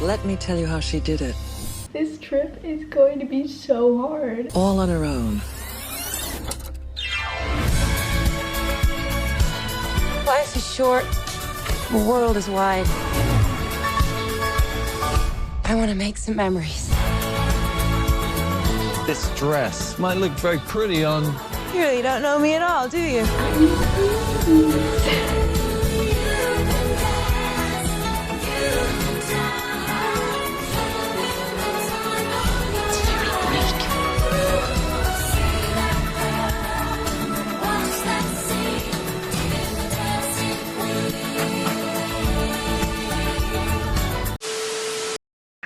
Let me tell you how she did it. This trip is going to be so hard. All on her own. Life is short. The world is wide. I want to make some memories. This dress might look very pretty on... You really don't know me at all, do you?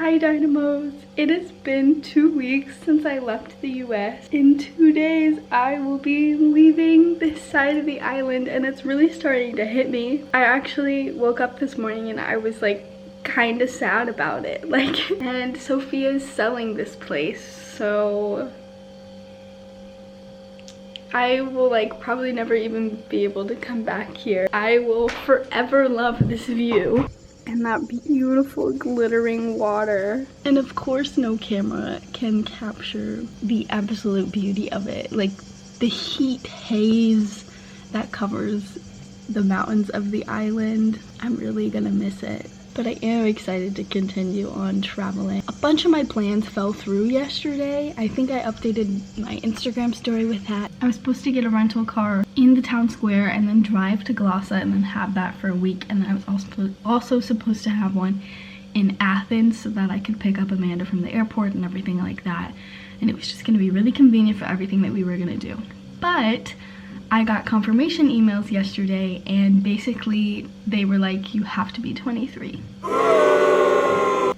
Hi Dynamos! It has been 2 weeks since I left the US. In 2 days, I will be leaving this side of the island and it's really starting to hit me. I actually woke up this morning and I was like kind of sad about it. And Sophia's selling this place, so I will probably never even be able to come back here. I will forever love this view. And that beautiful glittering water. And of course no camera can capture the absolute beauty of it. Like the heat haze that covers the mountains of the island. I'm really gonna miss it. But I am excited to continue on traveling. A bunch of my plans fell through yesterday. I think I updated my Instagram story with that. I was supposed to get a rental car in the town square and then drive to Glossa and then have that for a week. And then I was also supposed to have one in Athens so that I could pick up Amanda from the airport and everything like that. And it was just gonna be really convenient for everything that we were gonna do. But I got confirmation emails yesterday and basically they were like, you have to be 23.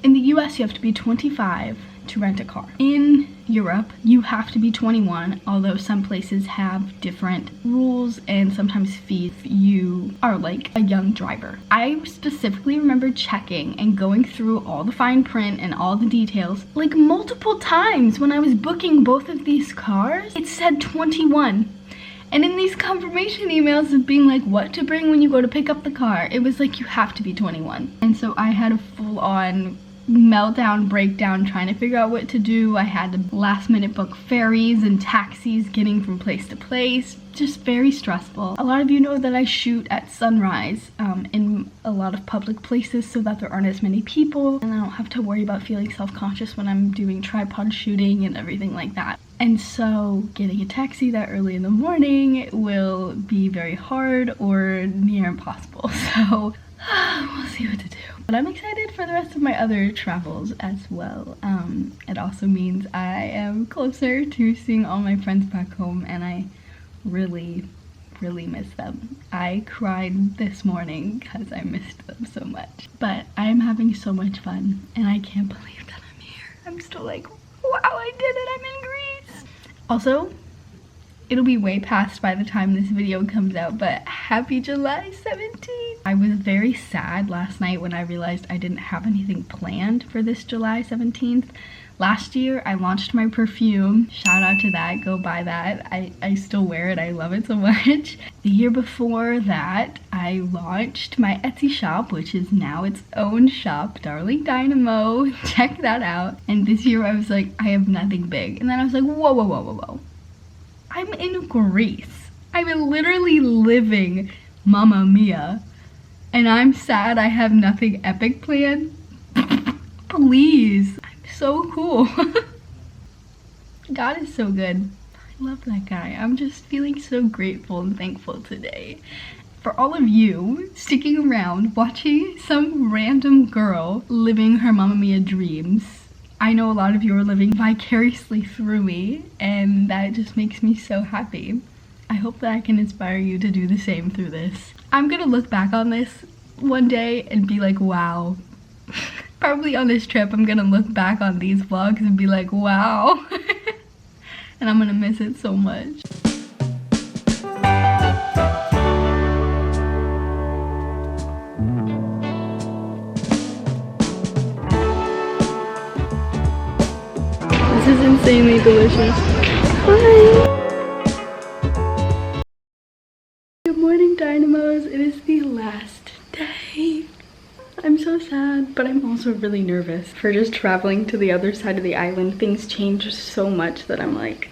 In the US, you have to be 25 to rent a car. In Europe, you have to be 21, although some places have different rules and sometimes fees if you are like a young driver. I specifically remember checking and going through all the fine print and all the details like multiple times when I was booking both of these cars. It said 21. And in these confirmation emails of being like what to bring when you go to pick up the car, it was like you have to be 21. And so I had a full-on meltdown, breakdown, trying to figure out what to do. I had to last minute book ferries and taxis getting from place to place. Just very stressful. A lot of you know that I shoot at sunrise in a lot of public places so that there aren't as many people and I don't have to worry about feeling self-conscious when I'm doing tripod shooting and everything like that. And so getting a taxi that early in the morning will be very hard or near impossible. So we'll see what to do. But I'm excited for the rest of my other travels as well. It also means I am closer to seeing all my friends back home and I really miss them. I cried this morning because I missed them so much. But I'm having so much fun and I can't believe that I'm here. I'm still like, wow, I did it, I'm in Greece. Also, it'll be way past by the time this video comes out, but happy July 17th! I was very sad last night when I realized I didn't have anything planned for this July 17th. Last year, I launched my perfume. Shout out to that, go buy that. I still wear it, I love it so much. The year before that, I launched my Etsy shop, which is now its own shop, Darling Dynamo. Check that out. And this year I was like, I have nothing big. And then I was like, whoa, whoa, whoa, whoa, whoa. I'm in Greece. I'm literally living Mamma Mia. And I'm sad I have nothing epic planned. Please. So cool. God is so good. I love that guy. I'm just feeling so grateful and thankful today for all of you sticking around watching some random girl living her Mamma Mia dreams. I know a lot of you are living vicariously through me and that just makes me so happy. I hope that I can inspire you to do the same through this. I'm gonna look back on this one day and be like, wow. Probably on this trip, I'm gonna look back on these vlogs and be like, wow. And I'm gonna miss it so much. This is insanely delicious. Hi! Good morning, Dynamos. It is the last day I'm so sad, but I'm also really nervous for just traveling to the other side of the island. Things change so much that I'm like,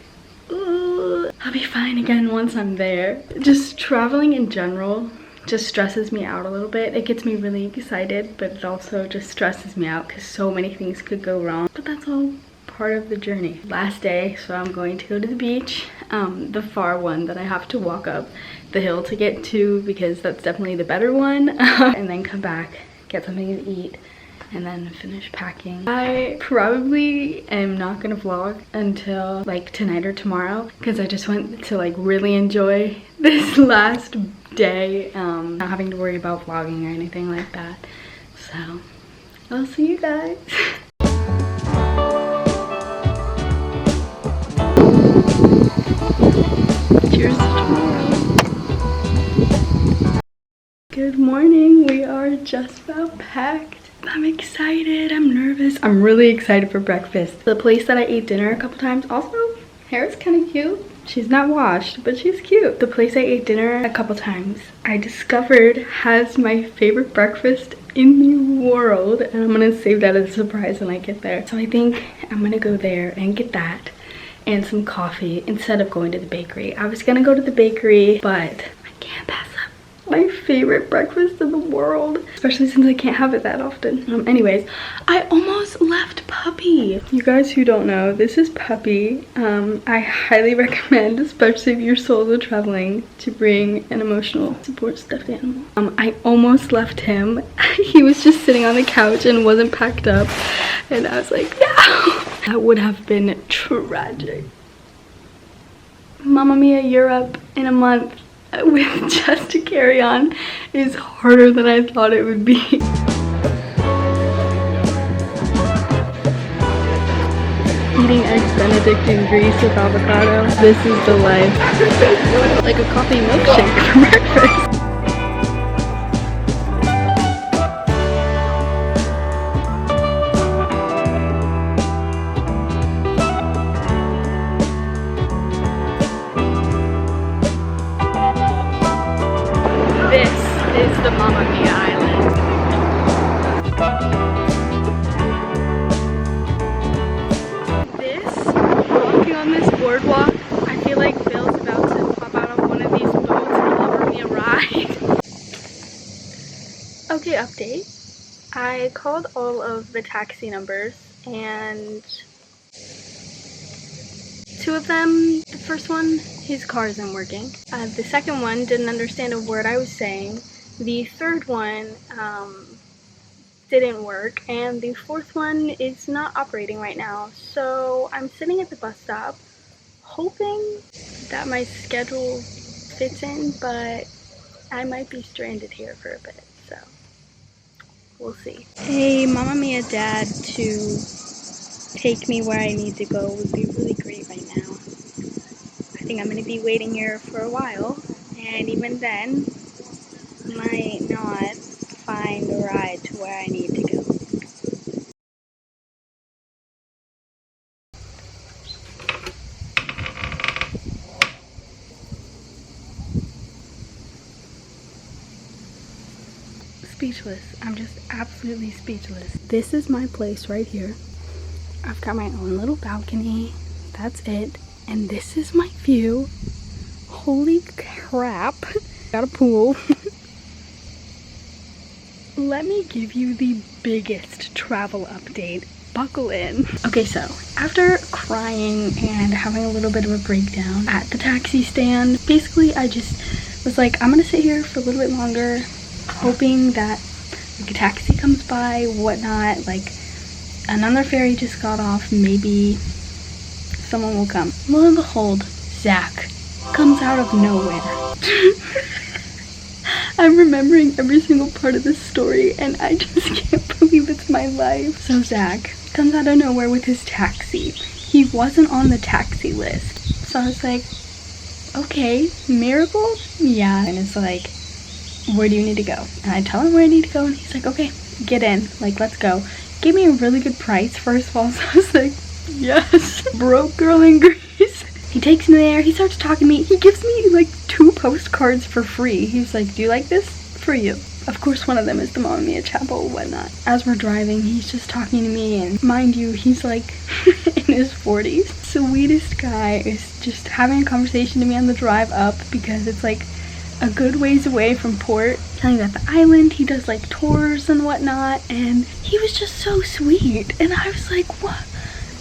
ooh, I'll be fine again once I'm there. Just traveling in general just stresses me out a little bit. It gets me really excited, but it also just stresses me out because so many things could go wrong. But that's all part of the journey. Last day, so I'm going to go to the beach, the far one that I have to walk up the hill to get to because that's definitely the better one, and then come back, get something to eat, and then finish packing. I probably am not gonna vlog until like tonight or tomorrow because I just want to like really enjoy this last day, not having to worry about vlogging or anything like that. So I'll see you guys. Cheers to tomorrow. Good morning. We are just about packed. I'm excited. I'm nervous. I'm really excited for breakfast. The place that I ate dinner a couple times, also, hair is kind of cute. She's not washed, but she's cute. The place I ate dinner a couple times, I discovered has my favorite breakfast in the world, and I'm gonna save that as a surprise when I get there. So I think I'm gonna go there and get that and some coffee instead of going to the bakery. I was gonna go to the bakery, but I can't pass up my favorite breakfast in the world, especially since I can't have it that often. Anyways, I almost left Puppy. You guys who don't know, this is Puppy. I highly recommend, especially if you're solo traveling, to bring an emotional support stuffed animal. I almost left him. He was just sitting on the couch and wasn't packed up, and I was like, no! That would have been tragic. Mamma Mia Europe in a month with just a carry-on is harder than I thought it would be. Eating eggs Benedict in Greece with avocado. This is the life. Like a coffee milkshake for breakfast. Is the Mamma Mia Island. Walking on this boardwalk, I feel like Bill's about to pop out of one of these boats and offer me a ride. Okay, update. I called all of the taxi numbers and two of them, the first one, his car isn't working. The second one didn't understand a word I was saying. The third one didn't work, and the fourth one is not operating right now. So I'm sitting at the bus stop hoping that my schedule fits in, but I might be stranded here for a bit, so we'll see. Hey, Mamma Mia Dad to take me where I need to go would be really great right now. I think I'm going to be waiting here for a while, and even then might not find a ride to where I need to go. Speechless. I'm just absolutely speechless. This is my place right here. I've got my own little balcony. That's it. And this is my view. Holy crap. Got a pool. Let me give you the biggest travel update. Buckle in. Okay, so after crying and having a little bit of a breakdown at the taxi stand, basically I just was like, I'm gonna sit here for a little bit longer, hoping that like a taxi comes by, whatnot. Like another ferry just got off, maybe someone will come. Lo and behold, Zach comes out of nowhere. I'm remembering every single part of this story and I just can't believe it's my life. So Zach comes out of nowhere with his taxi. He wasn't on the taxi list. So I was like, okay, miracle? Yeah. And it's like, where do you need to go? And I tell him where I need to go and he's like, okay, get in, like, let's go. Gave me a really good price first of all, so I was like, yes, broke girl in Greece. He takes me there, he starts talking to me, he gives me like 2 postcards for free. He was like, do you like this? For you. Of course, one of them is the Mamma Mia chapel, whatnot. As we're driving, he's just talking to me, and mind you, he's like in his 40s. Sweetest guy is just having a conversation to me on the drive up, because it's like a good ways away from port, telling me about the island. He does like tours and whatnot, and he was just so sweet. And I was like, what?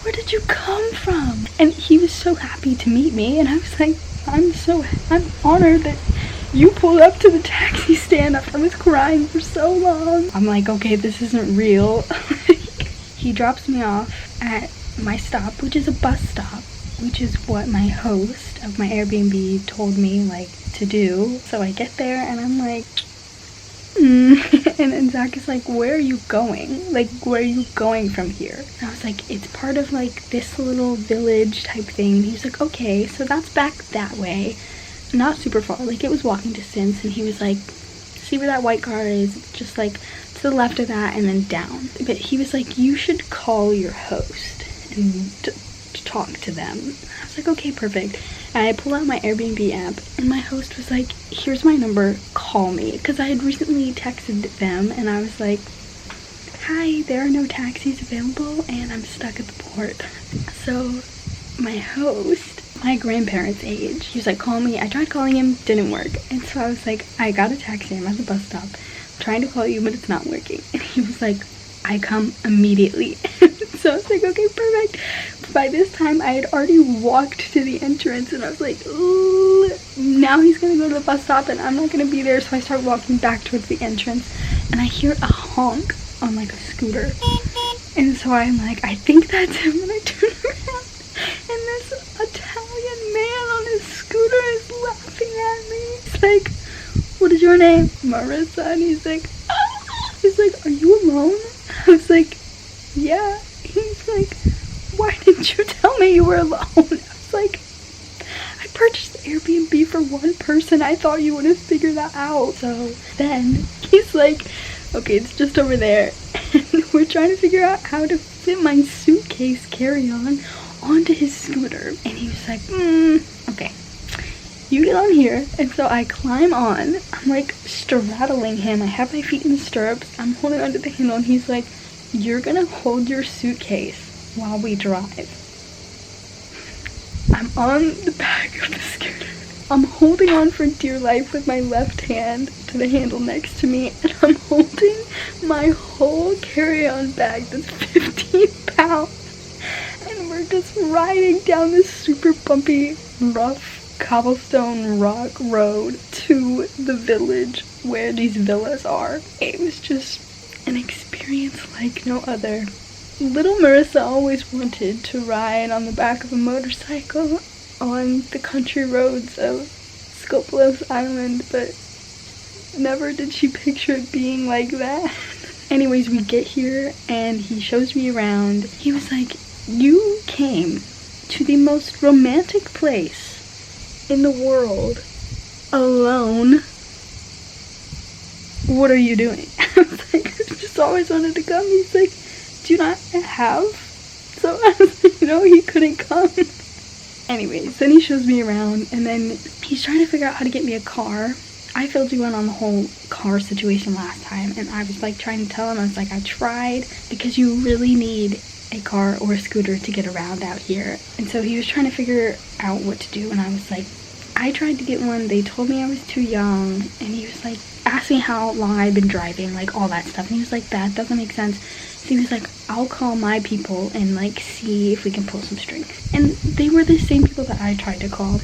Where did you come from? And he was so happy to meet me, and I was like, I'm honored that you pulled up to the taxi stand. I was crying for so long. I'm like, okay, this isn't real. He drops me off at my stop, which is a bus stop, which is what my host of my Airbnb told me like to do. So I get there and I'm like, and then Zach is like, where are you going? Like, where are you going from here? And I was like, it's part of like this little village type thing. And he's like, okay, so that's back that way. Not super far, like it was walking distance. And he was like, see where that white car is? Just like to the left of that and then down. But he was like, you should call your host and to talk to them. I was like, okay, perfect. And I pulled out my Airbnb app, and my host was like, here's my number, call me. Because I had recently texted them, and I was like, hi, there are no taxis available, and I'm stuck at the port. So my host, my grandparents' age, he was like, call me. I tried calling him, didn't work. And so I was like, I got a taxi, I'm at the bus stop, I'm trying to call you, but it's not working. And he was like, I come immediately. So I was like, okay, perfect. By this time, I had already walked to the entrance, and I was like, ooh, now he's gonna go to the bus stop, and I'm not gonna be there. So I start walking back towards the entrance, and I hear a honk on like a scooter. And so I'm like, I think that's him, and I turn around, and this Italian man on his scooter is laughing at me. He's like, what is your name? Marissa. And he's like, are you alone? I was like, yeah. He's like, why didn't you tell me you were alone? I was like, I purchased the Airbnb for one person. I thought you would have figured that out. So then he's like, okay, it's just over there. And we're trying to figure out how to fit my suitcase carry-on onto his scooter. And he was like, okay, you get on here. And so I climb on. I'm like straddling him. I have my feet in the stirrups. I'm holding onto the handle, and he's like, you're gonna hold your suitcase while we drive. I'm on the back of the scooter. I'm holding on for dear life with my left hand to the handle next to me, and I'm holding my whole carry-on bag that's 15 pounds. And we're just riding down this super bumpy, rough cobblestone rock road to the village where these villas are. It was just an experience like no other. Little Marissa always wanted to ride on the back of a motorcycle on the country roads of Skopelos Island, but never did she picture it being like that. Anyways, we get here and he shows me around. He was like, you came to the most romantic place in the world alone. What are you doing? I was like, I just always wanted to come. He's like, do you not have? So I was like, no, he couldn't come. Anyways, then he shows me around, and then he's trying to figure out how to get me a car. I filled you in on the whole car situation last time, and I was like trying to tell him, I was like, I tried, because you really need a car or a scooter to get around out here. And so he was trying to figure out what to do, and I was like, I tried to get one, they told me I was too young, and he was like, asked me how long I'd been driving, like all that stuff, and he was like, that doesn't make sense. So he was like, I'll call my people and like see if we can pull some strings. And they were the same people that I tried to call.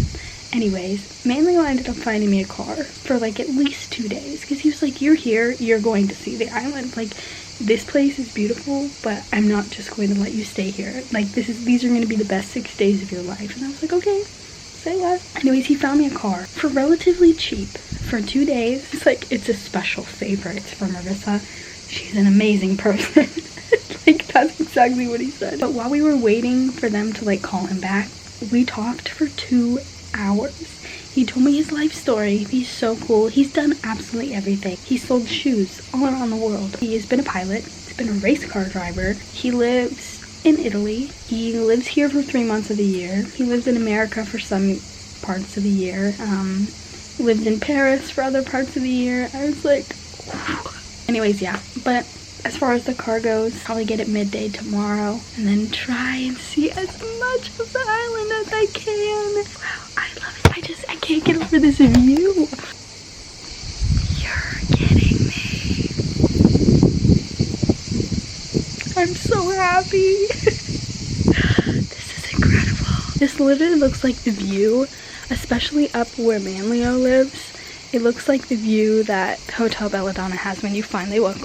Anyways, Manlio ended up finding me a car for like at least 2 days, because he was like, you're here, you're going to see the island, like this place is beautiful, but I'm not just going to let you stay here. Like these are going to be the best 6 days of your life. And I was like, okay, say less. Anyways, he found me a car for relatively cheap for 2 days. It's like, it's a special favorite for Marissa. She's an amazing person. Like, that's exactly what he said. But while we were waiting for them to like call him back, we talked for 2 hours. He told me his life story. He's so cool. He's done absolutely everything. He sold shoes all around the world. He has been a pilot. He's been a race car driver. He lives in Italy. He lives here for 3 months of the year. He lives in America for some parts of the year. Lived in Paris for other parts of the year. I was like, Anyways, yeah, but as far as the car goes, probably get it midday tomorrow and then try and see as much of the island as I can. Wow, I love it. I can't get over this view. You're kidding me. I'm so happy. This is incredible. This literally looks like the view, especially up where Manlio lives. It looks like the view that Hotel Belladonna has when you finally walk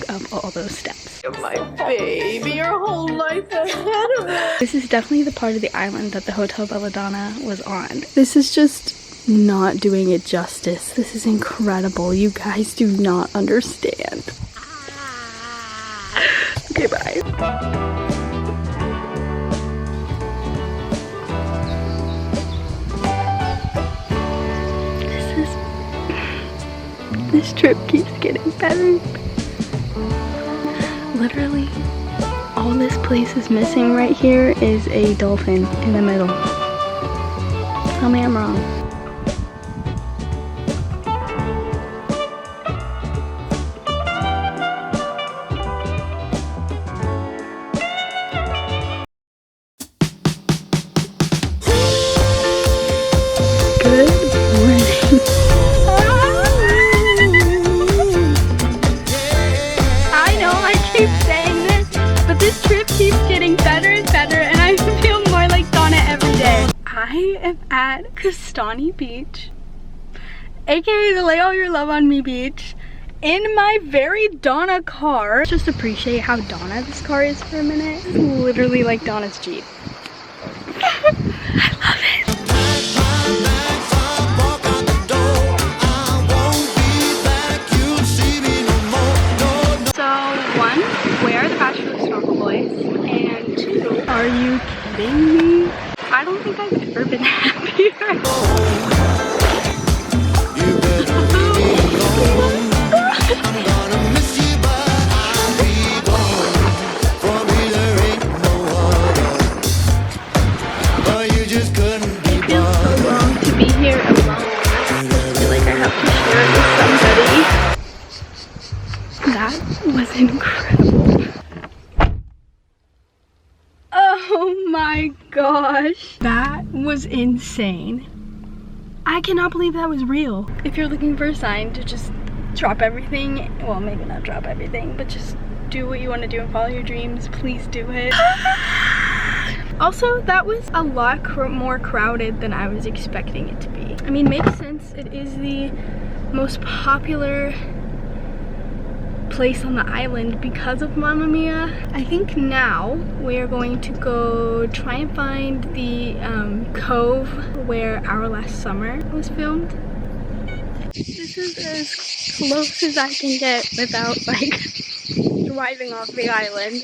up all those steps. You're my baby, your whole life ahead of it. This is definitely the part of the island that the Hotel Belladonna was on. This is just not doing it justice. This is incredible. You guys do not understand. Okay, bye. This trip keeps getting better. Literally, all this place is missing right here is a dolphin in the middle. Tell me I'm wrong. Good morning. This trip keeps getting better and better, and I feel more like Donna every day. I am at Castani Beach, aka the Lay All Your Love on Me beach, in my very Donna car. Just appreciate how Donna this car is for a minute. It's literally like Donna's Jeep. I love it. And two, are you kidding me? I don't think I've ever been happier. It feels so wrong to be here alone. I feel like I have to share it with somebody. That was incredible. Oh my gosh, that was insane. I cannot believe that was real. If you're looking for a sign to just drop everything, well, maybe not drop everything, but just do what you want to do and follow your dreams, please do it. Also, that was a lot more crowded than I was expecting it to be. I mean, makes sense. It is the most popular place on the island because of Mamma Mia. I think now we're going to go try and find the cove where Our Last Summer was filmed. This is as close as I can get without like driving off the island.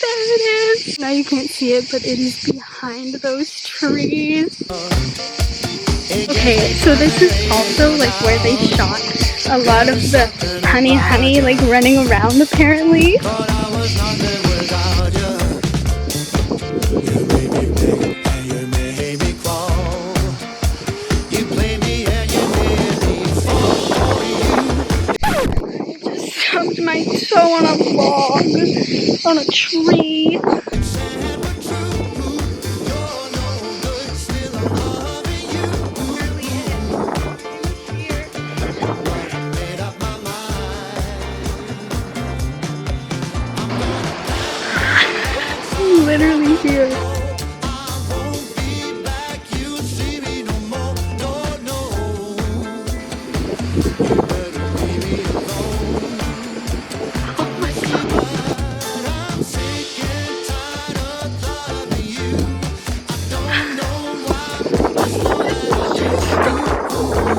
There it is! Now you can't see it, but it is behind those trees. Okay, so this is also like where they shot a lot of the honey like running around apparently. I just stubbed my toe on a log, on a tree. Literally here.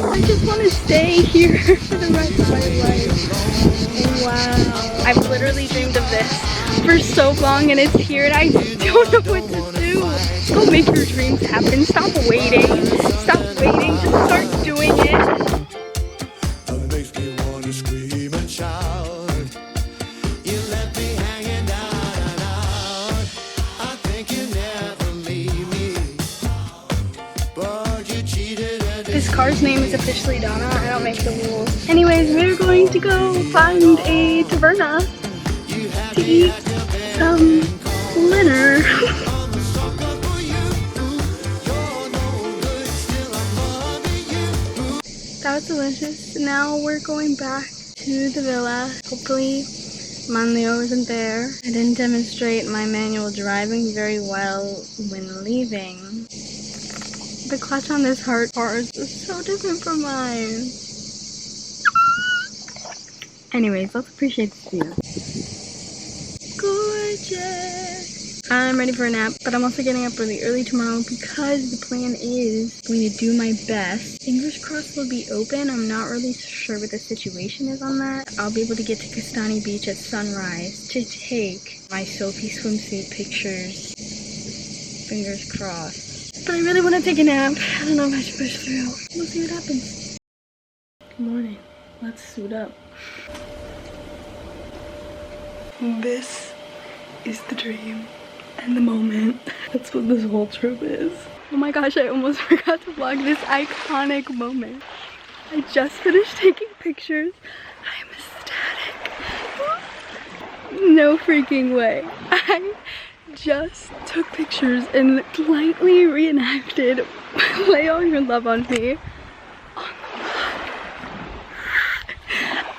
I just want to stay here for the rest of my life. Wow. I've literally dreamed of this for so long and it's here and I don't know what to do. Go make your dreams happen. Stop waiting. Stop waiting. Just start doing it. This car car's name is officially Donna. I don't make the rules. Anyways, we're going to go find a taverna to eat some dinner. That was delicious. Now we're going back to the villa. Hopefully Manlio isn't there. I didn't demonstrate my manual driving very well when leaving. The clutch on this hard part is so different from mine. Anyways, let's appreciate this view. Gorgeous! I'm ready for a nap, but I'm also getting up really early tomorrow because the plan is going to do my best. Fingers crossed will be open. I'm not really sure what the situation is on that. I'll be able to get to Castani Beach at sunrise to take my Sophie swimsuit pictures. Fingers crossed. But I really want to take a nap. I don't know if I should push through. We'll see what happens. Good morning. Let's suit up. This is the dream and the moment. That's what this whole trip is. Oh my gosh, I almost forgot to vlog this iconic moment. I just finished taking pictures. I am ecstatic. No freaking way. I just took pictures and lightly reenacted Lay All Your Love on Me on the vlog.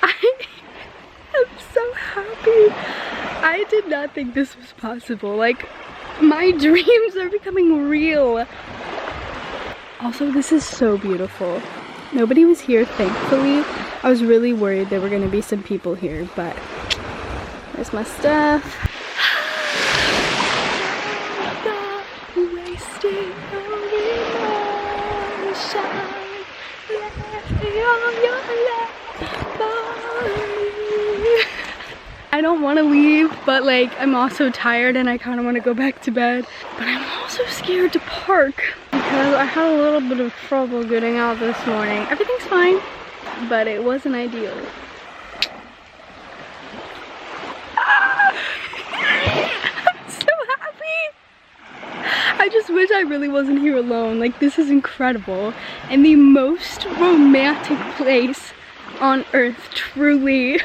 I am so happy. I did not think this was possible. Like, my dreams are becoming real. Also, this is so beautiful. Nobody was here, thankfully. I was really worried there were gonna be some people here, but there's my stuff. Wasting I don't want to leave, but like I'm also tired and I kind of want to go back to bed. But I'm also scared to park because I had a little bit of trouble getting out this morning. Everything's fine, but it wasn't ideal. I'm so happy. I just wish I really wasn't here alone. Like, this is incredible and the most romantic place on earth, truly.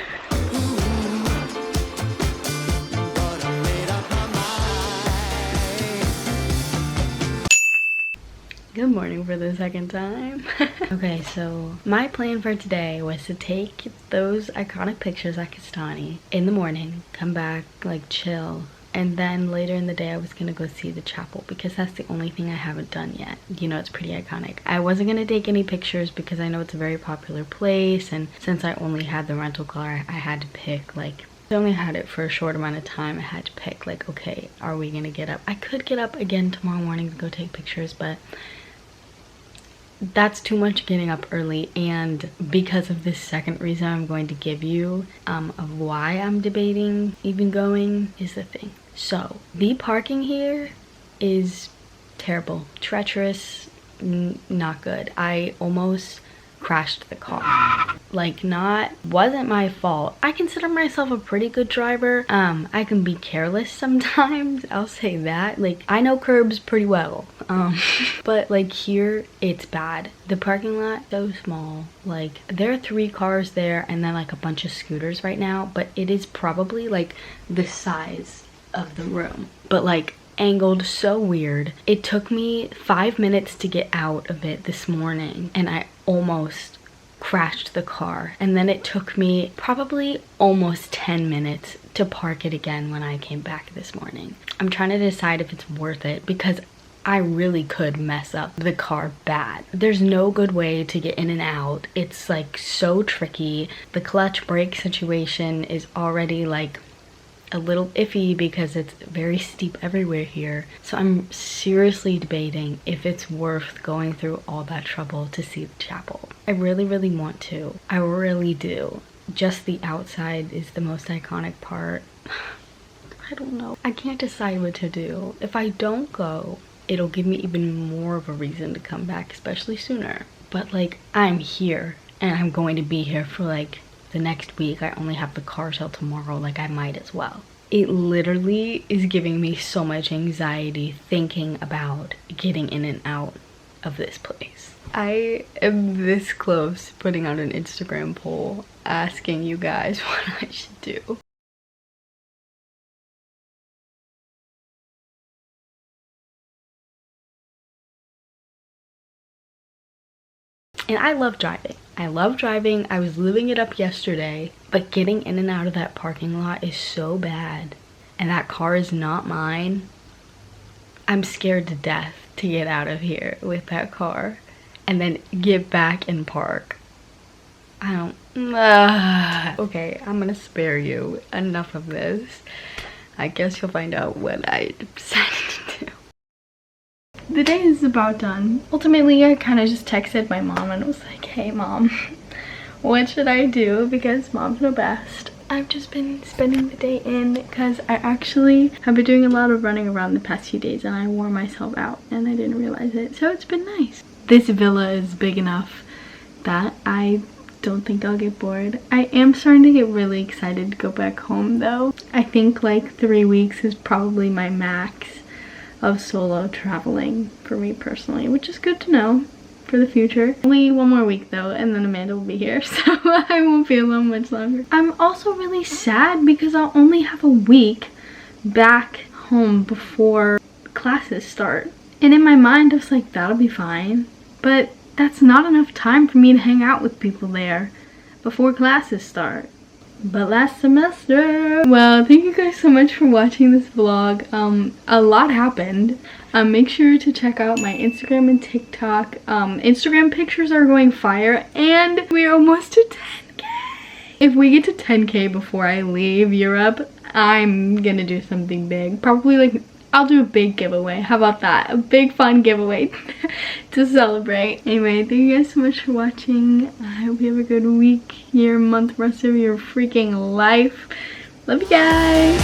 Good morning for the second time. Okay, so my plan for today was to take those iconic pictures at Castani in the morning, come back, like chill, and then later in the day I was gonna go see the chapel because that's the only thing I haven't done yet. You know, it's pretty iconic. I wasn't gonna take any pictures because I know it's a very popular place, and since I only had the rental car, I had to pick, like, I only had it for a short amount of time. I had to pick, like, okay, are we gonna get up? I could get up again tomorrow morning to go take pictures, but that's too much getting up early. And because of this second reason I'm going to give you of why I'm debating even going is the thing. So the parking here is terrible, treacherous, not good. I almost crashed the car. Like, wasn't my fault. I consider myself a pretty good driver. I can be careless sometimes, I'll say that. Like, I know curbs pretty well. But like here, it's bad. The parking lot, so small. Like, there are 3 cars there and then like a bunch of scooters right now, but it is probably like the size of the room. But like, angled so weird. It took me 5 minutes to get out of it this morning and I almost crashed the car, and then it took me probably almost 10 minutes to park it again when I came back this morning. I'm trying to decide if it's worth it because I really could mess up the car bad. There's no good way to get in and out. It's like so tricky. The clutch brake situation is already like a little iffy because it's very steep everywhere here. So I'm seriously debating if it's worth going through all that trouble to see the chapel. I really, really want to. I really do. Just the outside is the most iconic part. I don't know. I can't decide what to do. If I don't go, it'll give me even more of a reason to come back, especially sooner. But like, I'm here and I'm going to be here for like the next week. I only have the car till tomorrow. Like, I might as well. It literally is giving me so much anxiety thinking about getting in and out of this place. I am this close to putting out an Instagram poll asking you guys what I should do. And I love driving. I love driving. I was living it up yesterday, but getting in and out of that parking lot is so bad. And that car is not mine. I'm scared to death to get out of here with that car and then get back and park. I don't... Okay, I'm gonna spare you. Enough of this. I guess you'll find out what I decided to do. The day is about done. Ultimately, I kind of just texted my mom and was like, hey mom, what should I do? Because moms know best. I've just been spending the day in because I actually have been doing a lot of running around the past few days and I wore myself out and I didn't realize it. So it's been nice. This villa is big enough that I don't think I'll get bored. I am starting to get really excited to go back home though. I think like 3 weeks is probably my max of solo traveling for me personally, which is good to know for the future. Only 1 more week though, and then Amanda will be here, so I won't be alone much longer. I'm also really sad because I'll only have a week back home before classes start. And in my mind, I was like, that'll be fine. But that's not enough time for me to hang out with people there before classes start. But last semester, well, thank you guys so much for watching this vlog. A lot happened. Make sure to check out my Instagram and TikTok. Instagram pictures are going fire and we're almost to 10K. If we get to 10K before I leave Europe, I'm gonna do something big. Probably like, I'll do a big giveaway. How about that? A big fun giveaway to celebrate. Anyway, thank you guys so much for watching. I hope you have a good week, year, month, rest of your freaking life. Love you guys.